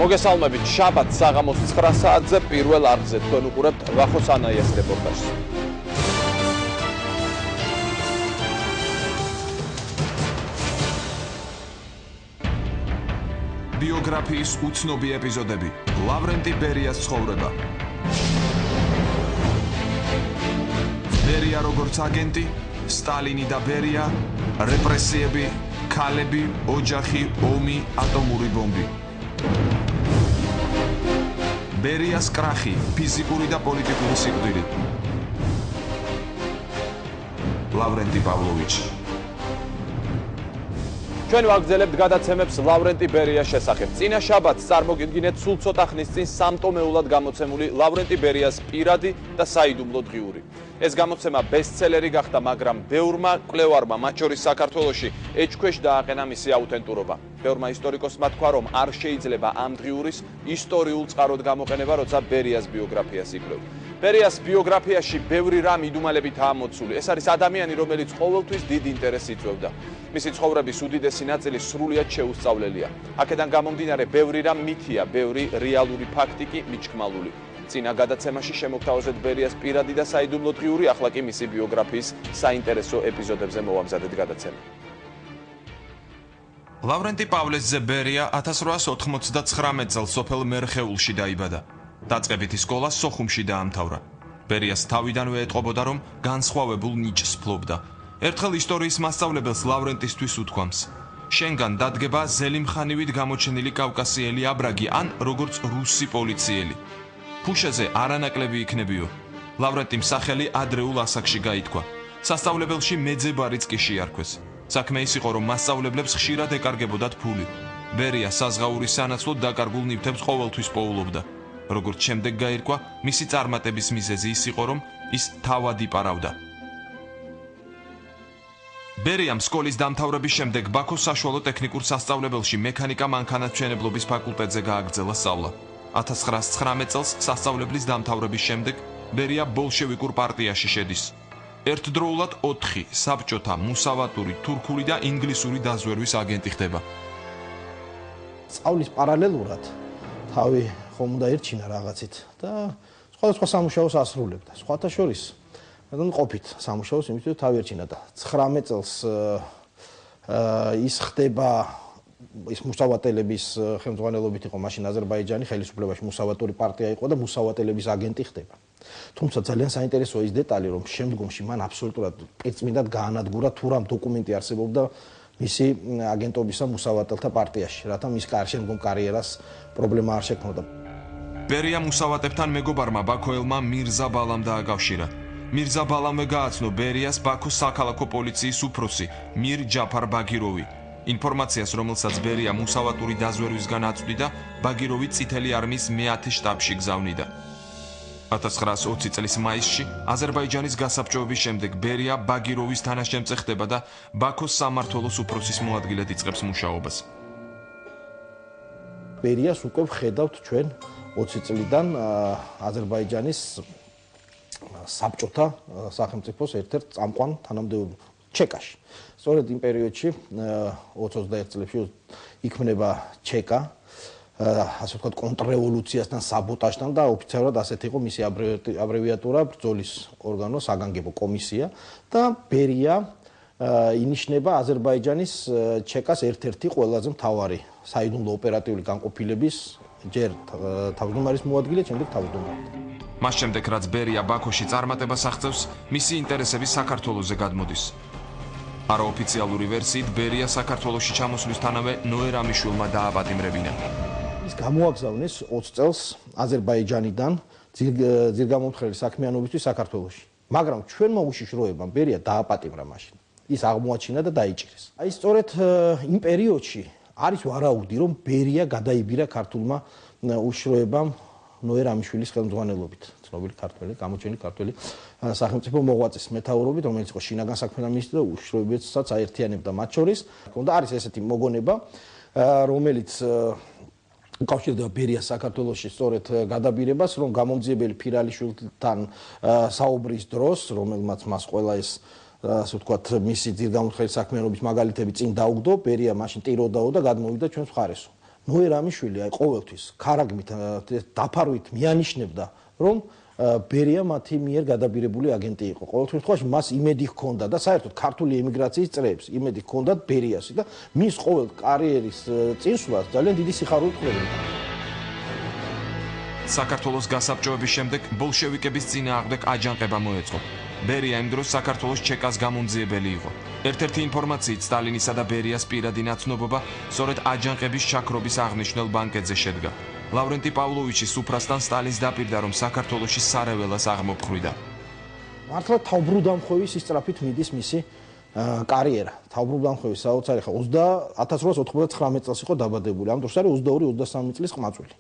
მოგესალმებით შაბათ საღამოს 9 საათზე პირველ არხზე თქვენ უყურებთ ვახოს ანაიას რეპორტაჟს. ბიოგრაფიის უცნობი ეპიზოდები. ლავრენტი ბერიას ცხოვრება. ბერია როგორც აგენტი, სტალინი და ბერია, რეპრესიები, ქალები, ოჯახი, ომი, ატომური ბომბი. ბერიას კრახი, ფიზიკური და პოლიტიკური სიკვდილი. ლავრენტი პავლოვიჩი. ჩვენ ვაგრძელებთ გადაცემებს ლავრენტი ბერიას შესახებ. წინა შაბათს წარმოგიდგინეთ სულ ცოტა ხნის წინ სამტომეულად გამოცემული ლავრენტი ბერიას პირადი და საიდუმლო დღიური. ეს გამოცემა ბესტსელერი გახდა, მაგრამ ბევრმა კვლევარმა, მათ შორის საქართველოში, ეჭქვეშ დააყენა მისი აუთენტურობა. ბევრმა ისტორიკოსმა თქვა, რომ არ შეიძლება ამ დღიურის ისტორიულ წყაროდ გამოყენება, როცა ბერიას ბიოგრაფიას იკვლევ. ბერიას ბიოგრაფიაში ბევრი რამ იდუმალებითაა მოცული. ეს არის ადამიანი, რომელიც ყოველთვის დიდ ინტერესს იწვევდა. მისი ცხოვრების უდიდესი ნაწილი სრულიად შეუსწავლელია. აქედან გამომდინარე, ბევრი რამ მითია, ბევრი რეალური ფაქტი კი მიჩქმალული. წინა გადაცემაში შემოგთავაზეთ ბერიას პირადი და საიდუმლო დღიური, ახლა კი მისი ბიოგრაფიის საინტერესო ეპიზოდებზე მოვამზადეთ გადაცემა. ლავრენტი პავლესძე ბერია 1899 წელს სოფელ მერხეულში დაიბადა. დაწყებითი სკოლა სოხუმში დაამთავრა. ბერიას თავიდანვე ეტყობოდა, რომ განსხვავებულ ნიჭს ფლობდა. ერთხელ ისტორიის მასწავლებელს ლავრენტისთვის უთქვამს: შენგან დადგება ზელიმხანივით გამოჩენილი კავკასიელი აბრაგი ან როგორც რუსი პოლიციელი. ფუშეზე არანაკლები იქნებიო. ლავრენტიმ სახელი ადრეულ ასაკში გაითქვა. სასწავლებელში მეძებარიც კი შეარქვეს. საქმე ის იყო, რომ მასწავლებლებს ხშირად ეკარგებოდათ ფული. ბერია საზღაურის სანაცვლოდ დაკარგულ ნივთებს ყოველთვის პოულობდა. როგორც შემდეგ გაირკვა, მისი წარმატების მიზეზი ის იყო, რომ ის თავად იპარავდა. ბერიამ სკოლის დამთავრების შემდეგ ბაქოს საშუალო ტექნიკურ სასწავლებელში მექანიკა-მანქანათმშენებლობის ფაკულტეტზე გააგრძელა სწავლა. 1919 წელს სასწავლებლის დამთავრების შემდეგ ბერია ბოლშევიკურ პარტიაში შედის. ერთდროულად 4 საბჭოთა, მუსავატური, თურქული და ინგლისური დაზვერვის აგენტი ხდება. სწავლის პარალელურად თავი ხომ უნდა ერჩინა რაღაცით და სხვადასხვა სამუშაოს ასრულებდა. სხვათა შორის ყოფით სამუშაოს, იმიტომ რომ თავი ერჩინა და 19 წელს ის ხდება ის მუსავატელების ხელმძღვანელობით იყო მაშინ აზერბაიჯანი, ხელისუფლებაში მუსავატური პარტია იყო და მუსავატელების აგენტი ხდება. თუმცა ძალიან საინტერესოა ის დეტალი, რომ შემდგომში მან აბსოლუტურად პირწმინდად გაანადგურა თუ რამ დოკუმენტი არსებობდა მისი აგენტობისა მუსავატელთა პარტიაში, რათა მის შემდგომ კარიერას პრობლემა არ შექმნოდა. ბერია მუსავატებთან მეგობარმა ბაქოელმა მირზა ბალამ დააკავშირა. მირზა ბალამვე გააცნო ბერიას ბაქოს საქალაქო პოლიციის უფროსი მირ ჯაფარ ბაგიროვი. ინფორმაციას, რომელსაც ბერია მუსავატური დაზვერვისგან აწვდიდა, ბაგიროვი წითელი არმიის მე-10 შტაბში გზავნიდა. 1920 წლის მაისში აზერბაიჯანის გასაბჭოების შემდეგ ბერია ბაგიროვის თანაშემწე ხდება და ბაქოს სამმართველოს უფროსის მოადგილედ იწყებს მუშაობას. ბერიას უკვე ვხედავთ ჩვენ 20 წლიდან აზერბაიჯანის საბჭოთა სახელმწიფოს ერთ-ერთ წამყვან თანამდებობ ჩეკაში. სწორედ იმ პერიოდში 20-21 წლებში იქმნება ჩეკა, ასე ვთქვათ, კონტრრევოლუციასთან, საბოტაჟთან და ოფიციალურად ასეთი იყო მისი აბრევიატურა ბრძოლის ორგანო, საგანგებო კომისია და ბერია ინიშნება აზერბაიჯანის ჩეკას ერთ-ერთი ყველაზე მთავარი საიდუმლო ოპერატიული განყოფილების ჯერ თავმჯდომარის მოადგილე, შემდეგ თავმჯდომარე. მას შემდეგ, რაც ბერია ბაქოში წარმატებას აღწევს, მისი ინტერესები საქართველოზე გადმოდის. არაოფიციალური ვერსიით ბერია საქართველოში ჩამოსვლისთანავე ნოე რამიშვილმა დააპატიმრებინა. ის გამოაგზავნეს 20 წელს აზერბაიჯანიდან ძირგამომხრელი საქმიანობისთვის საქართველოში. მაგრამ ჩვენმა უშიშროებამ ბერია დააპატიმრა მაშინ. ის აღმოაჩინა და დაიჭირეს. აი სწორედ იმ პერიოდში არის ვარაუდი, რომ ბერია გადაიბირა ქართულმა უშიშროებამ ნოე რამიშვილის ხელმძღვანელობით, ცნობილი ქართველი, გამოჩენილი ქართველი სახელმწიფო მოღვაწის მეთაურობით, რომელიც იყო შინაგან საქმეთა მინისტრი და უშიშროებებსაც აერთიანებდა მათ შორის. და არის ესეთი მოგონება, რომელიც უკავშირდება ბერიას საქართველოში სწორედ გადაბირებას, რომ გამომძიებელი ფირალიშვილთან საუბრის დროს, რომელმაც მას ყველა ეს ასე ვთქვათ, მისი ძირგამოხელის საქმიანობის მაგალითები წინ დაუგდო, ბერია მაშინ ტიროდაო და გადმოვიდა ჩვენს მხარესო. ნოე რამიშვილი აი ყოველთვის ქარაგმით დაფარვით მიანიშნებდა რომ ბერია მათი მიერ გადაბირებული აგენტი იყო. ყოველთვის შემთხვევაში მას იმედი ჰქონდა და საერთოდ ქართული ემიგრაციის წრეებს იმედი ჰქონდათ ბერიასი და მის ყოველ კარიერის წინსვლას ძალიან დიდი სიხარული თხოვებდა. საქართველოს გასაბჭოების შემდეგ ბოლშევიკების წინააღმდეგ აჯანყება მოეწყო. ბერია იმ დროს საქართველოს ჩეკას გამომძიებელი იყო. ერთ-ერთი ინფორმაციით სტალინისა და ბერიას პირადი ნაცნობობა სწორედ აჯანყების ჩაქრობის აღნიშნულ ბანკეტზე შედგა. ლავრენტი პავლოვიჩი სუფრასთან სტალინს დაპირდა, რომ საქართველოში სარეველას აღმოფხვიდა. მართლა თავბრუდამხვევის ისწრაფით მიდის მისი კარიერა. თავბრუდამხვევის საოცარი ხა 1899 წელს იყო დაბადებული. ამ დროს არის 22-23 წლის ყმაწვილი.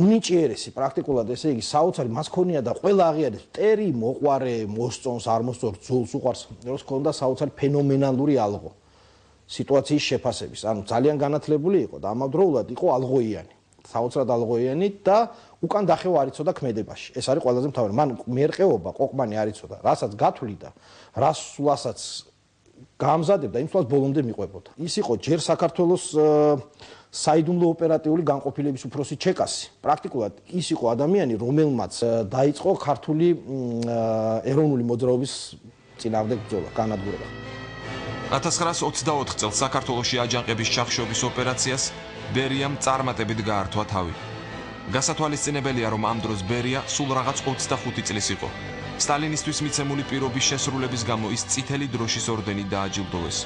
უნიჭიერესი პრაქტიკულად ესე იგი საოცარი მას ქონია და ყველა აღიარებს მტერი მოყვარე მოსწონს არ მოსწონს ძულს უყვარს როს ქონდა საოცარი ფენომენალური ალღო სიტუაციის შეფასების ანუ ძალიან განათლებული იყო და ამავდროულად იყო ალღოიანი საოცრად ალღოიანი და უკან დახევა არ იცოდა ქმედებაში ეს არის ყველაზე მთავარი მან მერყეობა ყოყმანი არ იცოდა რასაც გათვლიდა რას სულასაც გამზადებდა იმ სულას ბოლომდე მიყვებოდა ის იყო ჯერ საქართველოს საიდუმლო ოპერატიული განყოფილების უფროსი ჩეკასი. პრაქტიკულად ის იყო ადამიანი, რომელმაც დაიწყო ქართული ეროვნული მოძრაობის წინააღმდეგ ბრძოლა, განადგურება. 1924 წელს საქართველოში აჯანყების ჩახშობის ოპერაციას ბერიამ წარმატებით გაართვა თავი. გასათვალისწინებელია, რომ ამ დროს ბერია სულ რაღაც 25 წლის იყო. სტალინისტვის მიცემული პირობის შესრულების გამო ის წითელი დროშის ორდენით დააჯილდოვეს.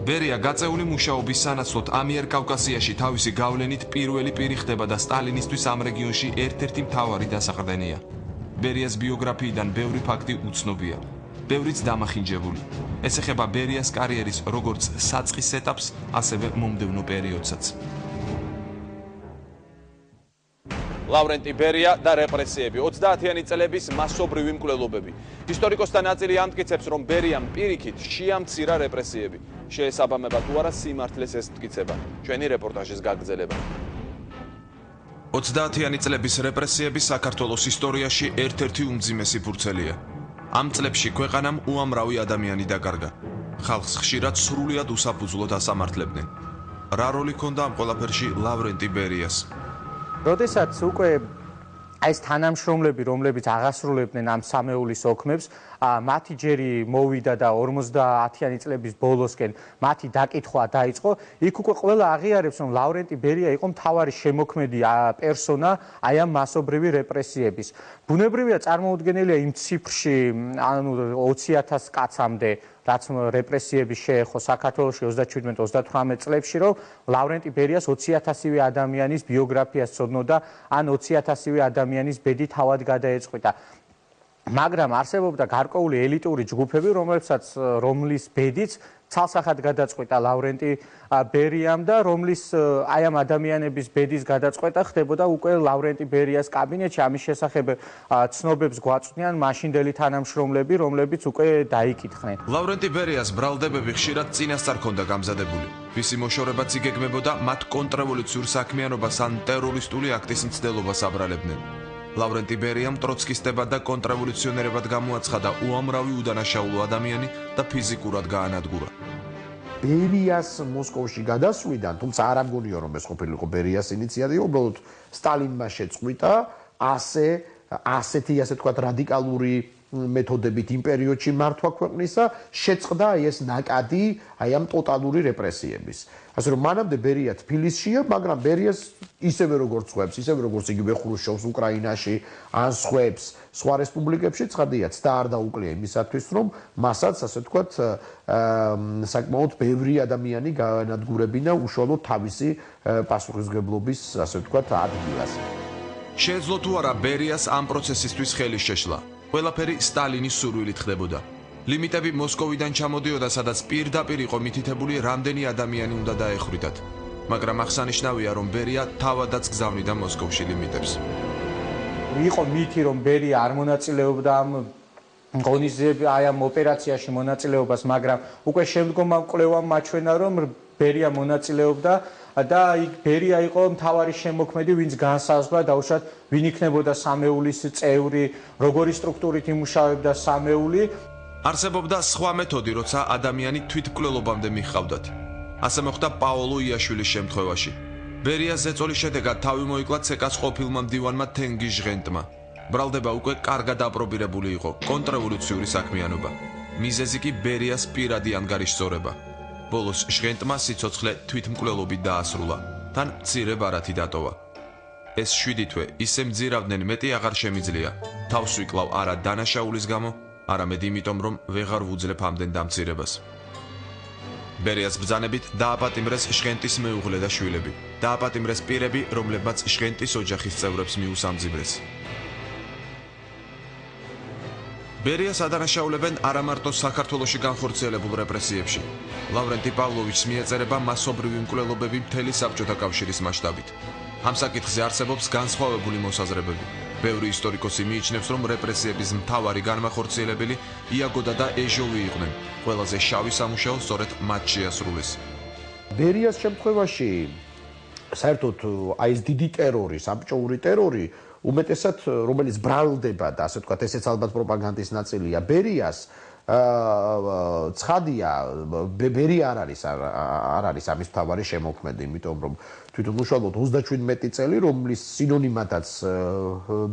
ბერია გაწეული მუშაობის სანაცვლოდ ამიერკავკასიაში თავისი გავლენით პირველი პირი ხდება და სტალინისტვის ამ რეგიონში ერთ-ერთი მთავარი დასაყრდენია. ბერიას ბიოგრაფიიდან ბევრი ფაქტი უცნობია, ბევრიც დამახინჯებული. ეს ეხება ბერიას კარიერის როგორც საწყის ეტაპს, ასევე მომდევნო პერიოდსაც. ლავრენტი ბერია და რეპრესიები 30-იანი წლების მასობრივი მკვლელობები. ისტორიკოსთა ნაწილი ამტკიცებს, რომ ბერიამ პირიქით შეამცირა რეპრესიები. შეესაბამება თუ არა სიმართლეს ეს მტკიცება. ჩვენი რეპორტაჟის გაგრძელება. 30-იანი წლების რეპრესიები საქართველოს ისტორიაში ერთ-ერთი უმძიმესი ფურცელია. ამ წლებში ქვეყანამ უამრავი ადამიანი დაკარგა. ხალხს ხშირად სრულიად უსაფუძვლოდ ასამართლებდნენ. რა როლი ჰქონდა ამ ყველაფერში ლავრენტი ბერიას? როდესაც უკვე ეს თანამშრომლები, რომლებიც აღასრულებდნენ ამ სამეულის ოქმებს, მათი ჯერი მოვიდა და 50-იანი წლების ბოლოსკენ მათი დაკითხვა დაიწყო, იქ უკვე ყველა აღიარებს, რომ ლავრენტი ბერია იყო მთავარი შემოქმედი პერსონა აი ამ მასობრივი რეპრესიების. ბუნებრივია წარმოუდგენელია იმ ციფრში, ანუ 20,000 კაცამდე რაც რეპრესიები შეეხო საქართველოში 27-38 წლებში, რომ ლავრენტი ბერიას 20,000-ივე ადამიანის ბიოგრაფიას ცოდნოდა, ან 20,000-ივე ადამიანის ბედი თავად გადაეწყვიტა. მაგრამ არსებობდა გარკვეული ელიტური ჯგუფები, რომლის ბედიც ცალსახად გადაწყვიტა ლავრენტი ბერიამ და რომლის აი ამ ადამიანების ბედის გადაწყვეტა ხდებოდა უკვე ლავრენტი ბერიას კაბინეტში. ამის შესახებ ცნობებს გვაწვდიან მაშინდელი თანამშრომლები, რომლებიც უკვე დაიკითხნენ. ლავრენტი ბერიას ბრალდებები ხშირად წინასწარ ჰქონდა გამზადებული. მისი მოშორებაც იგეგმებოდა მათ კონტრრევოლუციურ საქმიანობას ან ტერორისტული აქტის მცდელობას აბრალებდნენ. ლავრენტი ბერიამ ტროცკისტებად და კონტრრევოლუციონერებად გამოაცხადა უამრავი უდანაშაულო ადამიანი და ფიზიკურად გაანადგურა. ბერიას მოსკოვში გადასვლიდან, თუმცა არ ამგონია რომ ეს ყოფილიყო ბერიას ინიციატივა, უბრალოდ სტალინმა შეწყვიტა ასეთი ასე თქვათ რადიკალური მეთოდებით იმ პერიოდში მართვა ქვეყნისა, შეწყდა ეს ნაკადი აი ამ ტოტალური რეპრესიების. ასე რომ მანამდე ბერია თბილისშია, მაგრამ ბერიას ისევე როგორც ხვებს, ისევე როგორც იგივე ხრუშჩოვს უკრაინაში, ან ხვებს სხვა რესპუბლიკებში, ცხადია, ცდა არ დაუკლია იმისათვის, რომ მასაც ასე თქვათ საკმაოდ ბევრი ადამიანი განადგურებინა უშუალოდ თავისი პასუხისმგებლობის ასე თქვათ ადგილას. შეეძლო თუ არა ბერიას ამ პროცესისთვის ხელი შეშლა. ყველაფერი სტალინის სურვილით ხდებოდა. ლიმიტები მოსკოვიდან ჩამოდიოდა, სადაც პირდაპირ იყო მითითებული რამდენი ადამიანი უნდა დაეხვიდათ. მაგრამ აღსანიშნავია, რომ ბერია თავადაც გზავნიდა მოსკოვში ლიმიტებს. იყო მითი, რომ ბერია არ მონაწილეობდა ამ ღონისძიებაში, აი ამ ოპერაციაში მონაწილეობას, მაგრამ უკვე შემდგომმა კვლევამ მაჩვენა, რომ ბერია მონაწილეობდა და ბერია იყო მთავარი შემოქმედი, ვინც განსაზღვრა დაუშვათ ვინ იქნებოდა სამეულის წევრი, როგორი სტრუქტურით იმუშავებდა სამეული. არსებობდა სხვა მეთოდი, როცა ადამიანი თვითმკვლელობამდე მიჰყავდათ. ასე მოხდა პაოლო იაშვილის შემთხვევაში. ბერიას ზეწოლის შედეგად თავი მოიკლა ცეკას ყოფილმა მდივანმა თენგიზ ჟღენტმა. ბრალდება უკვე კარგად აპრობირებული იყო კონტრრევოლუციური საქმიანობა. მიზეზი კი ბერიას პირადი ანგარიშსწორება. ბოლოს ჟღენტმა სიცოცხლე თვითმკვლელობით დაასრულა. თან მცირე ბარათი დატოვა. ეს 7 თვე ისე მძირავდნენ მეტი აღარ შემიძლია. თავს ვიკლავ არა დანაშაულის გამო, არამედ იმიტომ რომ ვეღარ ვუძლებ ამდენ დამცირებას. ბერიას ბრძანებით დააპატიმრეს ჟღენტის მეუღლე და შვილები. დააპატიმრეს პირები, რომლებმაც ჟღენტის ოჯახის წევრებს მიუსამძიმრეს. ბერიას ადანაშაულებენ არა მარტო საქართველოში განხორციელებულ რეპრესიებში. ლავრენტი პავლოვიჩს მიეწერება მასობრივი მკვლელობები მთელი საბჭოთა კავშირის მასშტაბით. ამ საკითხზე არსებობს განსხვავებული მოსაზრებები. ბევრი ისტორიკოსი მიიჩნევს, რომ რეპრესიების მთავარი განმახორციელებელი იაგოდა და ეჟოვი იყვნენ. ყველაზე შავი სამუშაო სწორედ მათ შეასრულეს. ბერიას შემთხვევაში საერთოდ აი ეს დიდი ტერორი, საბჭოური ტერორი, უმეტესად რომელიც ბრალდება და ასე ვთქვათ, ესეც ალბათ პროპაგანდის ნაწილია. ბერიას ცხადია, ბერია არ არის ამის მთავარი შემოქმედი, იმიტომ რომ თვითონ უშუალოდ 37 წელი, რომლის სინონიმადაც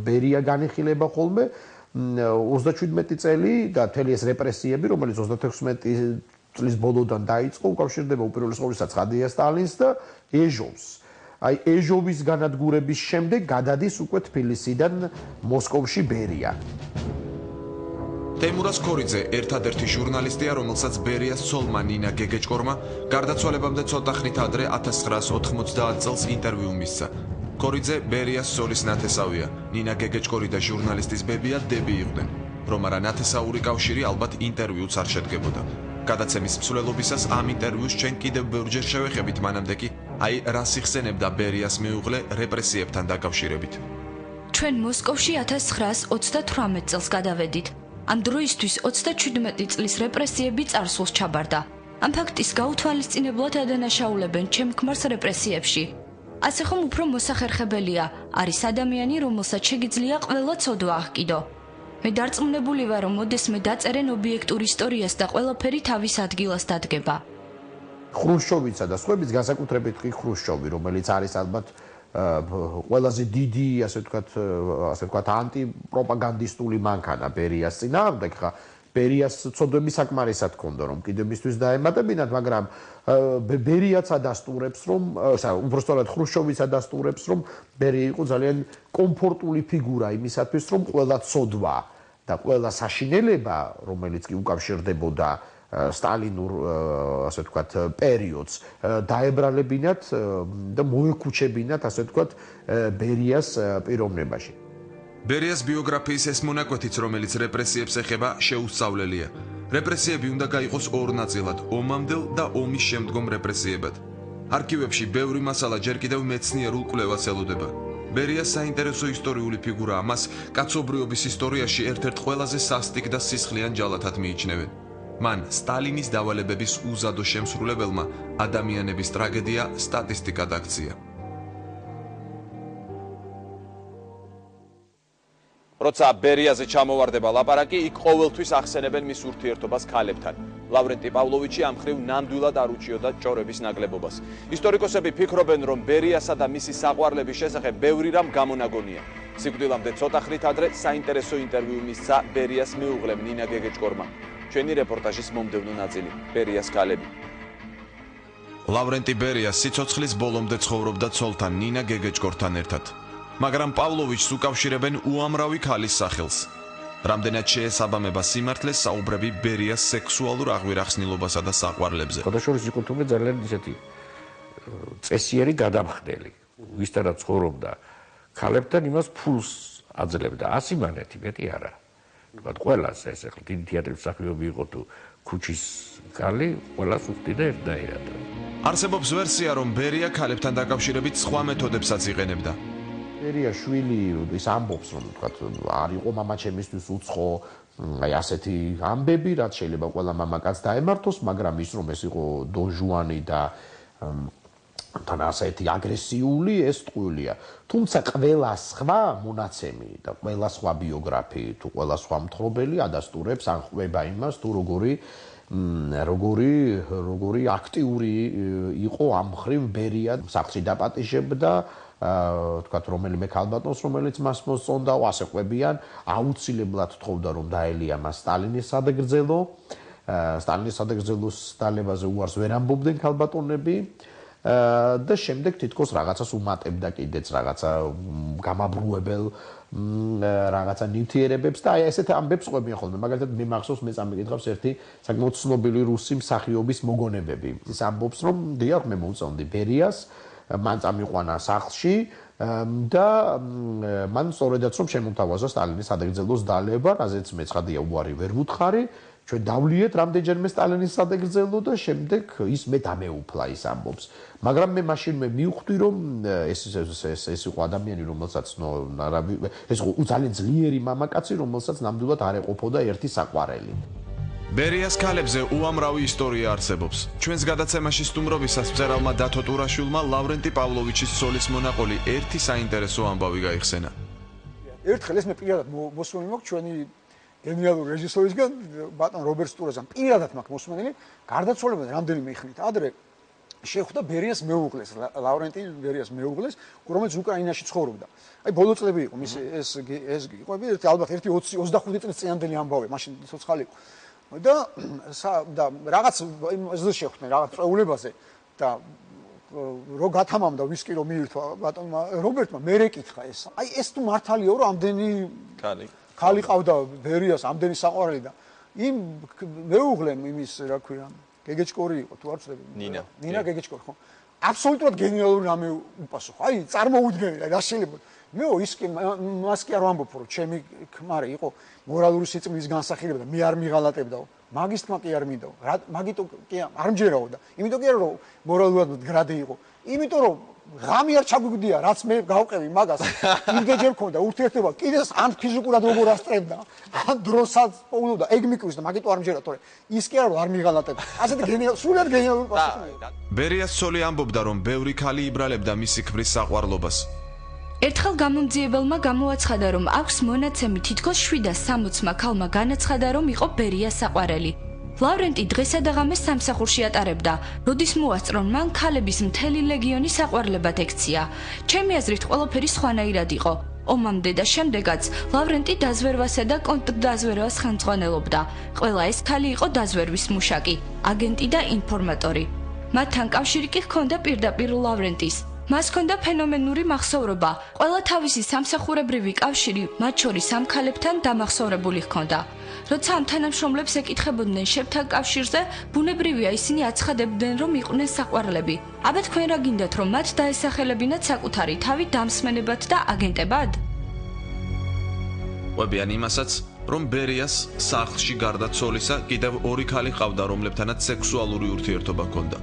ბერია განიხილება ხოლმე, 37 წელი და მთელი ეს რეპრესიები, რომელიც 36 წლის ბოლოდან დაიწყო, უკავშირდება უპირველეს ყოვლისა ცხადია სტალინს და ეჟოვს. აი ეჟოვის განადგურების შემდეგ გადადის უკვე თბილისიდან მოსკოვში ბერია. თეიმურაზ ქორიძე ერთადერთი ჟურნალისტია, რომელსაც ბერიას ცოლმა ნინა გეგეჭკორმა გარდაცვალებამდე ცოტა ხნით ადრე 1990 წელს ინტერვიუ მისცა. ქორიძე ბერიას ცოლის ნათესავია. ნინა გეგეჭკორი და ჟურნალისტის ბებია დები იყვნენ. რომ არა ნათესაური კავშირი ალბათ ინტერვიუც არ შედგებოდა. გადაცემის მსვლელობისას ამ ინტერვიუს ჩვენ კიდევ ბევრჯერ შევეხებით, მანამდე კი აი რას იხსენებდა ბერიას მეუღლე რეპრესიებთან დაკავშირებით. ჩვენ მოსკოვში 1938 წელს გადავედით. ამ დროისთვის 37 წლის რეპრესიები წარსულს ჩაბარდა. ამ ფაქტის გაუთვალისწინებლად ადანაშაულებენ ჩემ ქმარს რეპრესიებში. ასე ხომ უფრო მოსახერხებელია, არის ადამიანი, რომელსაც შეგიძლია ყველა ცოდვა აღკიდო. მე დარწმუნებული ვარ, რომ ოდესმე დაწერენ ობიექტურ ისტორიას და ყველაფერი თავის ადგილას დადგება. ხრუშჩოვიცა და სხვაებიც განსაკუთრებით კი ხრუშჩოვი, რომელიც არის ალბათ ყველაზე დიდი, ასე ვთქვათ, ანტიპროპაგანდისტული მანქანა ბერიას წინააღმდეგ. ხა ბერიას ცოდვები საკმარისად ჰქონდა, რომ კიდევ მისთვის დაემატებინათ, მაგრამ ბერიაც ადასტურებს, რომ უბრალოდ ხრუშჩოვიც ადასტურებს, რომ ბერია იყო ძალიან კომფორტული ფიგურა იმისათვის, რომ ყველა ცოდვა და ყველა საშინელება, რომელიც კი უკავშირდებოდა სტალინურ, ასე ვთქვათ, პერიოდს, დაებრალებინათ და მოეკუჩებინათ, ასე ვთქვათ, ბერიას პიროვნებაში. ბერიას ბიოგრაფიის ეს მონაკვეთიც, რომელიც რეპრესიებს ეხება, შეუსწავლელია. რეპრესიები უნდა გაიყოს ორ ნაწილად, ომამდელ და ომის შემდგომ რეპრესიებად. არქივებში ბევრი მასალა ჯერ კიდევ მეცნიერულ კვლევას ელოდება. ბერია საინტერესო ისტორიული ფიგურაა, მას კაცობრიობის ისტორიაში ერთ-ერთ ყველაზე სასტიკ და სისხლიან ჯალათად მიიჩნევენ. მან სტალინის დავალებების უზადო შემსრულებელმა ადამიანების ტრაგედია სტატისტიკად აქცია. როცა ბერიაზე ჩამოვარდება ლაპარაკი, იქ ყოველთვის ახსენებენ მის ურთიერთობას ქალებთან. ლავრენტი პავლოვიჩი ამ მხრივ ნამდვილად არ უჩიოდა ჭორების ნაკლებობას. ისტორიკოსები ფიქრობენ, რომ ბერიასა და მისი საყვარლების შესახებ ბევრი რამ გამონაგონია. სიკვდილამდე ცოტა ხნით ადრე საინტერესო ინტერვიუ მისცა ბერიას მეუღლემ ნინა გეგეჭკორმა. ჩვენი რეპორტაჟის მომდევნო ნაწილი, ბერიას ქალები. ლავრენტი ბერია სიცოცხლის ბოლომდე ცხოვრობდა ცოლთან ნინა გეგეჭკორთან ერთად. მაგრამ პავლოვიჩს უკავშირებენ უამრავი ქალის სახელს. რამდენად შეესაბამება სიმართლეს საუბრები ბერიას სექსუალურ აღვირახსნილობასა და საყვარლებზე. გადაშორის იყო თუმცა ძალიან ისეთი წესიერი გადამხდელი, ვისთანაც ცხოვრობდა ქალებთან იმას ფულს აძლევდა 100 მანეთი, მეტი არა. თქვა ყველას ეს ახლა დიდი თეატრის მსახიობი იყო თუ ქუჩის ქალი, ყველას უხდიდა ერთნაირად. არსებობს ვერსია, რომ ბერია ქალებთან დაკავშირებით სხვა მეთოდებსაც იყენებდა. ბერია შვილი ის ამბობს, რომ თქვათ არ იყო მამაჩემისთვის უცხო, აი ასეთი ამბები, რაც შეიძლება ყველა მამაკაც დაემართოს, მაგრამ ის რომ ეს იყო დონ ჟუანი და თან ასეთი აგრესიული ეს ტყუილია. თუმცა ყველა სხვა მონაცემი და ყველა სხვა ბიოგრაფი თუ ყველა სხვა მთხრობელი ადასტურებს ან ყვება იმას თუ როგორი აქტიური იყო ამ ხრივ ბერია სახლში დაპატიჟებდა თქვათ რომელიმე ქალბატონს რომელიც მას მოსწონდა ასე ყვებიან აუცილებლად თხოვდა რომ დაელია მას სტალინის სადაგრძელო სტალინის სადაგრძელოს დალებაზე უარს ვერ ამბობდნენ ქალბატონები და შემდეგ თითქოს რაღაცას უმატებდა კიდეც რაღაცა გამაბრუებელ რაღაცა ნივთიერებებს და აი ესეთ ამბებს ყვებიან ხოლმე მაგალითად მე მახსოვს მე წამიკითხავს ერთი საკმაოდ ცნობილი რუსი მსახიობის მოგონებები ის ამბობს რომ დიახ მე მოუწონდი ბერიას მან წამიყვანა სახლში და მან სწორედაც რომ შემოთავაზა სტალინის სადაგრძელოს დალება რაზეც მე ცხადია უარი ვერ ვუთხარი ჩვენ დავლიეთ რამდენჯერმე სტალინის სადაგრძელო და შემდეგ ის მე დამეუფლა ის ამბობს მაგრამ მე მაშინვე მივხვდი რომ ეს იყო ადამიანი რომელსაც ეს იყო ძალიან ძლიერი მამაკაცი რომელსაც ნამდვილად არ ეყოფოდა ერთი საყვარელი ბერიას ქალებზე უამრავი ისტორია არსებობს. ჩვენს გადაცემაში სტუმრობისას მწერალმა დათო ტურაშვილმა ლავრენტი პავლოვიჩის ცოლის მონაყოლი ერთი საინტერესო ამბავი გაიხსენა. ერთხელ ეს მე პირადად მოსმენი მაქვს ჩვენი გენიალური რეჟისორისგან ბატონ რობერტ სტურაძემ პირადად მაქვს მოსმენილი გარდაცვალებიდან რამდენიმე ხნით ადრე შეხვდა ბერიას მეუღლეს ლავრენტი ბერიას მეუღლეს რომელიც უკრაინაში ცხოვრობდა. აი ბოლო წლები იყო მის ეს იყო ალბათ 25 წლის წინანდელი ამბავი მაშინ ცოცხალი იყო. და რაღაც იმაზე შეხვდნენ რაღაც წვეულებაზე და რო გათამამდა ვისკი რომ მიირთვა ბატონმა რობერტმა მე რეკითხა ეს აი ეს თუ მართალიაო რომ ამდენი ქალი ყავდა ბერიას ამდენი საყვარელი და იმ მეუღლემ იმის რა ქვია გეგეჭკორი იყო თუ არ ვცდები ნინა გეგეჭკორი ხო აბსოლუტურად გენიალური რამე უპასუხა აი წარმოუდგენელი რა შეიძლება მეო ის კი მას კი არ ვამბობ რომ ჩემი ქმარი იყო მორალური სიწმის განსახილება და მე არ მიღალატებდაო მაგის თმა კი არ მინდაო მაგიტო კი არ მჯერაო და იმიტომ კი არ რომ მორალურად მდგრადი იყო იმიტომ რომ ღამი არ ჩაგვიგდია რაც მე გავყევი მაგას იმდენჯერ მქონდა ურთიერთობა კიდეს ან ფიზიკურად როგორ ასწრებდა ან დროსაც პოულობდა ეგ მიკვის და მაგიტო არ მჯერა თორე ის კი არ მიღალატებდა ასეთი სულად გენიალური პასუხია ბერიას ცოლი ამბობდა რომ ბევრი ქალი იბრალებდა მისი ქმრის საყვარლობას ერთხელ გამომძიებელმა გამოაცხადა, რომ აქვს მონაცემი თითქოს 760 ქალმა განაცხადა, რომ იყო ბერიას საყვარელი. ლავრენტი დღესა და ღამეს სამსახურში ატარებდა, როდის მოასწრონ მან ქალების მთელი ლეგიონი საყვარლებად ექცია. ჩემი აზრით, ყველაფერი სხვანაირად იყო. ომამდე და შემდეგაც ლავრენტი დაზვერვასა და კონტრდაზვერვას ხელმძღვანელობდა. ყველა ეს ქალი იყო დაზვერვის მუშაკი, აგენტი და ინფორმატორი. მათთან კავშირი კი ჰქონდა პირდაპირ ლავრენტის. მას ჰქონდა ფენომენური მახსოვრობა. ყველა თავისი სამსახურებრივი კავშირი, მათ შორის ამ ქალებთან დამახსოვრებული ჰქონდა. როცა ამ თანამშრომლებს ეკითხებოდნენ შებთან კავშირზე, ბუნებრივია ისინი აცხადებდნენ, რომ იყვნენ საყვარლები. აბა თქვენ რა გინდათ, რომ მათ დაესახელებინათ საკუთარი თავი დამსმენებად და აგენტებად? ყვებიან იმასაც, რომ ბერიას სახლში გარდა ცოლისა კიდევ ორი ქალი ჰყავდა, რომლებთანაც სექსუალური ურთიერთობა ჰქონდა.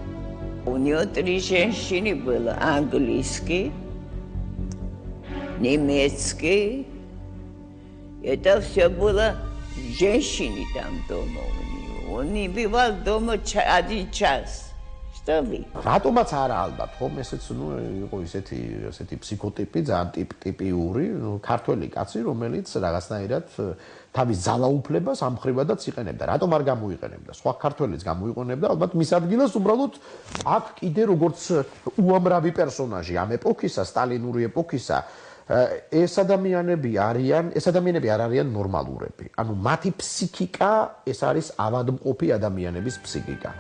У нее 3 женщины было, английский, немецкий. Это все было женщины там дома у нее. Он не бывал дома 1 час. Что вы? რატომაც არა ალბათ, ხომ ესეც იყო ესეთი ფსიქოტიპი, ძალიან ტიპიური, ქართველი კაცი, რომელიც რაღაცნაირად თავის ძალაუფლებას ამხრივადაც იყენებდა. რატომ არ გამოიყენებდა? სხვა ქართველიც გამოიყენებდა, ალბათ მის ადგილას უბრალოდ აქ კიდე როგორც უამრავი პერსონაჟი ამ ეპოქისა, სტალინური ეპოქისა, ეს ადამიანები არ არიან ნორმალურები. ანუ მათი ფსიქიკა ეს არის ავადმყოფი ადამიანების ფსიქიკა.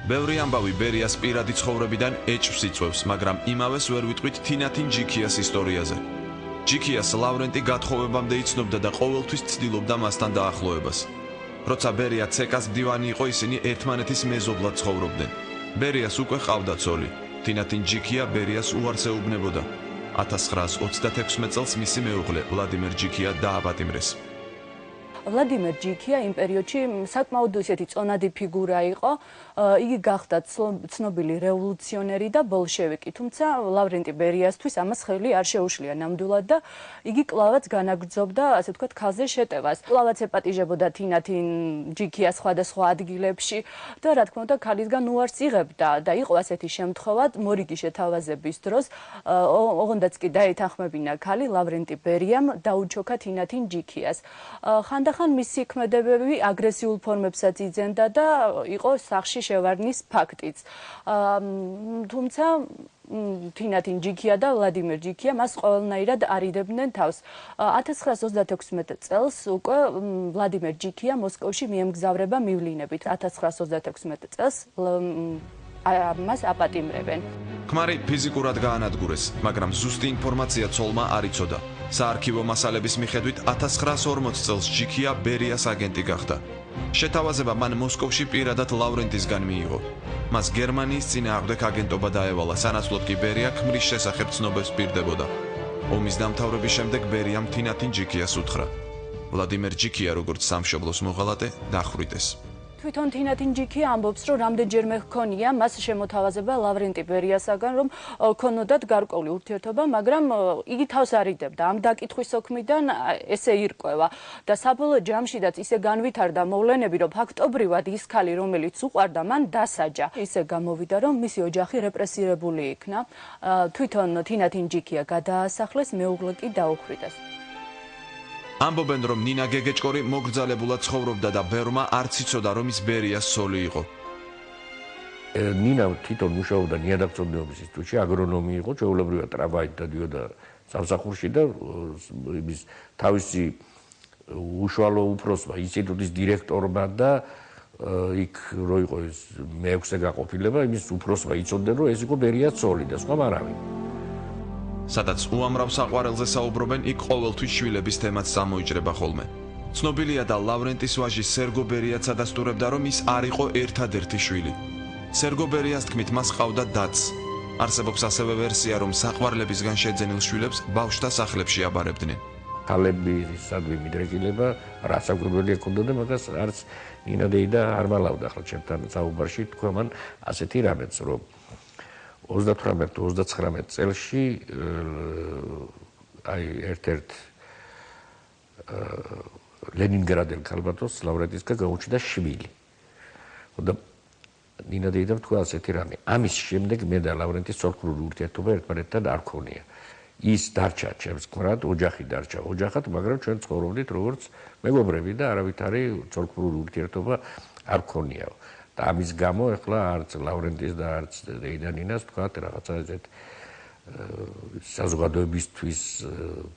ბევრი ამბავი ბერიას პირადი ცხოვრებიდან ეჭვს იწვევს, მაგრამ იმავეს ვერ ვიტყვით თინათინ ჯიქიას ისტორიაზე. ჯიქიას ლავრენტი გათხოვებამდე იცნობდა და ყოველთვის ცდილობდა მასთან დაახლოებას. როცა ბერია ცეკას მდივანი იყო, ისინი ერთმანეთის მეზობლად ცხოვრობდნენ. ბერიას უკვე ჰყავდა ცოლი. თინათინ ჯიქია ბერიას უარს ეუბნებოდა. 1926 წელს მისი მეუღლე ვლადიმერ ჯიქია დააპატიმრეს. ვლადიმერ ჯიქია იმ პერიოდში საკმაოდ ისეთი წონადი ფიგურა იყო. იგი გახდა ცნობილი რევოლუციონერი და ბოლშევიკი, თუმცა ლავრენტი ბერიასთვის ამას ხელი არ შეუშლია ნამდვილად და იგი კლავაც განაგრძობდა, ასე ვთქვათ, ქალზე შეტევას. კლავაც ეპატიჟებოდა თინათინ ჯიქიას სხვადასხვა ადგილებში და რა თქმა უნდა ქალისგან უარს იღებდა და იყო ასეთი შემთხვევა მორიგი შეთავაზების დროს, ოღონდაც კი დაეთანხმებინა ქალი ლავრენტი ბერიამ დაუჩოქა თინათინ ჯიქიას. ხანდახან მისი ქმედებები აგრესიულ ფორმებსაც იძენდა და იყო სახში შევარდნის ფაქტიც. თუმცა თინათინ ჯიქია და ვლადიმერ ჯიქია მას ყველანაირად არიდებდნენ თავს. 1936 წელს უკვე ვლადიმერ ჯიქია მოსკოვში მიემგზავრება მივლინებით. 1936 წელს მას აპატიმრებენ. ქმარი ფიზიკურად გაანადგურეს, მაგრამ ზუსტი ინფორმაცია ცოლმა არ იცოდა. საარქივო მასალების მიხედვით 1940 წელს ჯიქია ბერიას აგენტი გახდა. შეთავაზება მან მოსკოვში პირადად ლავრენტისგან მიიღო. მას გერმანიის წინააღმდეგ აგენტობა დაევალა, სანაცვლოდ კი ბერია ქმრის შესახებ ცნობებს პირდებოდა. ომის დამთავრების შემდეგ ბერიამ თინათინ ჯიქიას უთხრა. ვლადიმერ ჯიქია, როგორც სამშობლოს მოღალატე, დახვრიტეს. თვითონ თინათინ ჯიქია ამბობს, რომ რამდენჯერმე ჰქონია მას შემოთავაზება ლავრენტი ბერიასაგან, რომ ქონოდათ გარკვეული ურთიერთობა, მაგრამ იგი თავს არიდებდა. ამ დაკითხვის ოქმიდან ესე ირკვევა და საბოლოო ჯამშიდაც ისე განვითარდა მოვლენები, რომ ფაქტობრივად ის ქალი, რომელიც უყვარდა, მან დასაჯა. ისე გამოვიდა, რომ მისი ოჯახი რეპრესირებული იქნა. თვითონ თინათინ ჯიქია გადაასახლეს, მეუღლე კი დაუხვრიტეს. ამბობენ, რომ ნინა გეგეჭკორი მოგრძალებულად ცხოვრობდა და ბერმა არც იცოდა, რომ ის ბერიას ცოლი იყო. ნინა თვითონ მუშაობდა ნიადაგწოდნეობის ინსტიტუტში, აგრონომი იყო, ჩვეულებრივად ტრამვაით დადიოდა სამსახურში და იმის თავისი უშუალო უფროსმა ინსტიტუტის დირექტორმა და იქ რო იყო ეს მეექვსე გაყოფილება, იმის უფროსმა იცოდნენ, რომ ეს იყო ბერიას ცოლი და სხვა არავინ. სადაც უამრავ საყვარელზე საუბრობენ, იქ ყოველთვის შვილების თემაც გამოიჭრება ხოლმე. ცნობილია და ლავრენტის ვაჟი სერგო ბერიაც ადასტურებდა, რომ ის არ იყო ერთადერთი შვილი. სერგო ბერიას თქმით, მას ჰყავდა დაც. არსებობს ასევე ვერსია, რომ საყვარლებისგან შეძენილ შვილებს ბავშვთა სახლებში აბარებდნენ. ქალები სადვი მიდრეკილება, რა საკვირველი ჰქონდა და მაგას არც ნინა დეიდა არ მალავდა ახლა ჩემთან საუბარში, თქვა მან ასეთი რამეც, რომ 38-39 წელში აი ერთ-ერთ ლენინგრადელ ქალბატონს ლავრენტისგან გაუჩნდა შვილი. და ნინა დეიდამ თქვა ასეთი რამე. ამის შემდეგ მე და ლავრენტის ცოლქმრული ურთიერთობა ერთმანეთთან არ ქონია. ის დარჩა ჩემს ქმრად, ოჯახი დარჩა ოჯახად, მაგრამ ჩვენ ცხოვრობდით როგორც მეგობრები და არავითარი ცოლქმრული ურთიერთობა არ ქონია. და ამის გამო ახლა არც ლავრენტის და არც დეიდანინას თქვათ რაღაცა ესეთ საზოგადოებისთვის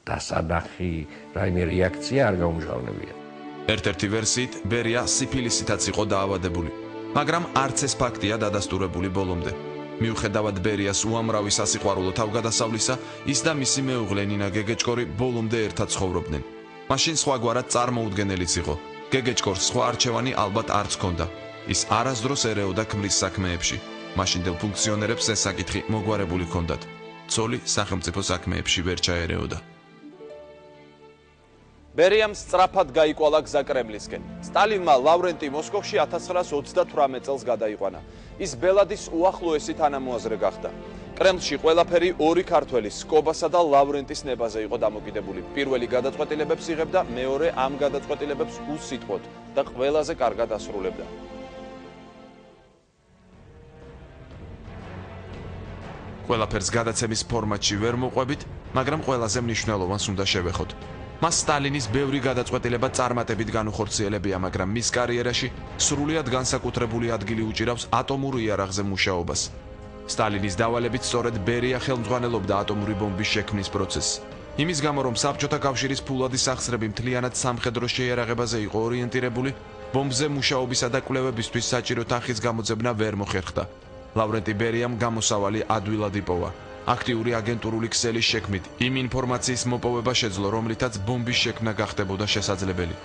დასანახი რაიმე რეაქცია არ გაუმჟღავნებია. ერთ-ერთი ვერსიით ბერია სიფილისითაც იყო დაავადებული, მაგრამ არც ეს ფაქტია დადასტურებული ბოლომდე. მიუხედავად ბერიას უამრავი სასიყვარულო თავგადასავლისა, ის და მისი მეუღლე ნინა გეგეჭკორი ბოლომდე ერთად ცხოვრობდნენ. მაშინ სხვაგვარად წარმოუდგენელიც იყო. გეგეჭკორს სხვა არჩევანი ალბათ არც ჰქონდა. ის არასდროს ერეოდა ქმრის საქმეებში. მაშინდელ ფუნქციონერებს ეს საკითხი მოგვარებული ჰქონდათ. ცოლი სახელმწიფო საქმეებში ვერ ჩაერეოდა. ბერიამ სწრაფად გაიკვალა გზა კრემლისკენ. სტალინმა ლავრენტი მოსკოვში 1938 წელს გადაიყვანა. ის ბელადის უახლოესი თანამოაზრე გახდა. კრემლში ყველაფერი ორი ქართველის, სკობასა და ლავრენტის ნებაზე იყო დამოკიდებული. პირველი გადაწყვეტილებებს იღებდა, მეორე ამ გადაწყვეტილებებს უსიტყვოდ და ყველაზე კარგად ასრულებდა. ყველაფერს გადაცემის ფორმატში ვერ მოყვებით, მაგრამ ყველაზე მნიშვნელოვანს უნდა შევეხოთ. მას სტალინის ბევრი გადაწყვეტილება წარმატებით განუხორციელებია, მაგრამ მის კარიერაში სრულიად განსაკუთრებული ადგილი უჭირავს ატომურ იარაღზე მუშაობას. სტალინის დავალებით სწორედ ბერია ხელმძღვანელობდა ატომური ბომბის შექმნის პროცესს. იმის გამო, რომ საბჭოთა კავშირის ფულადი სახსრები მთლიანად სამხედრო შეიარაღებაზე იყო ორიენტირებული, ბომბზე მუშაობისა და კვლევებისთვის საჭირო თანხის გამოძებნა ვერ მოხერხდა. ლავრენტი ბერიამ გამოსავალი ადვილად იპოვა. აქტიური აგენტურული ქსელის შექმნით იმ ინფორმაციის მოპოვება შეძლო, რომლითაც ბომბის შექმნა გახდებოდა შესაძლებელი.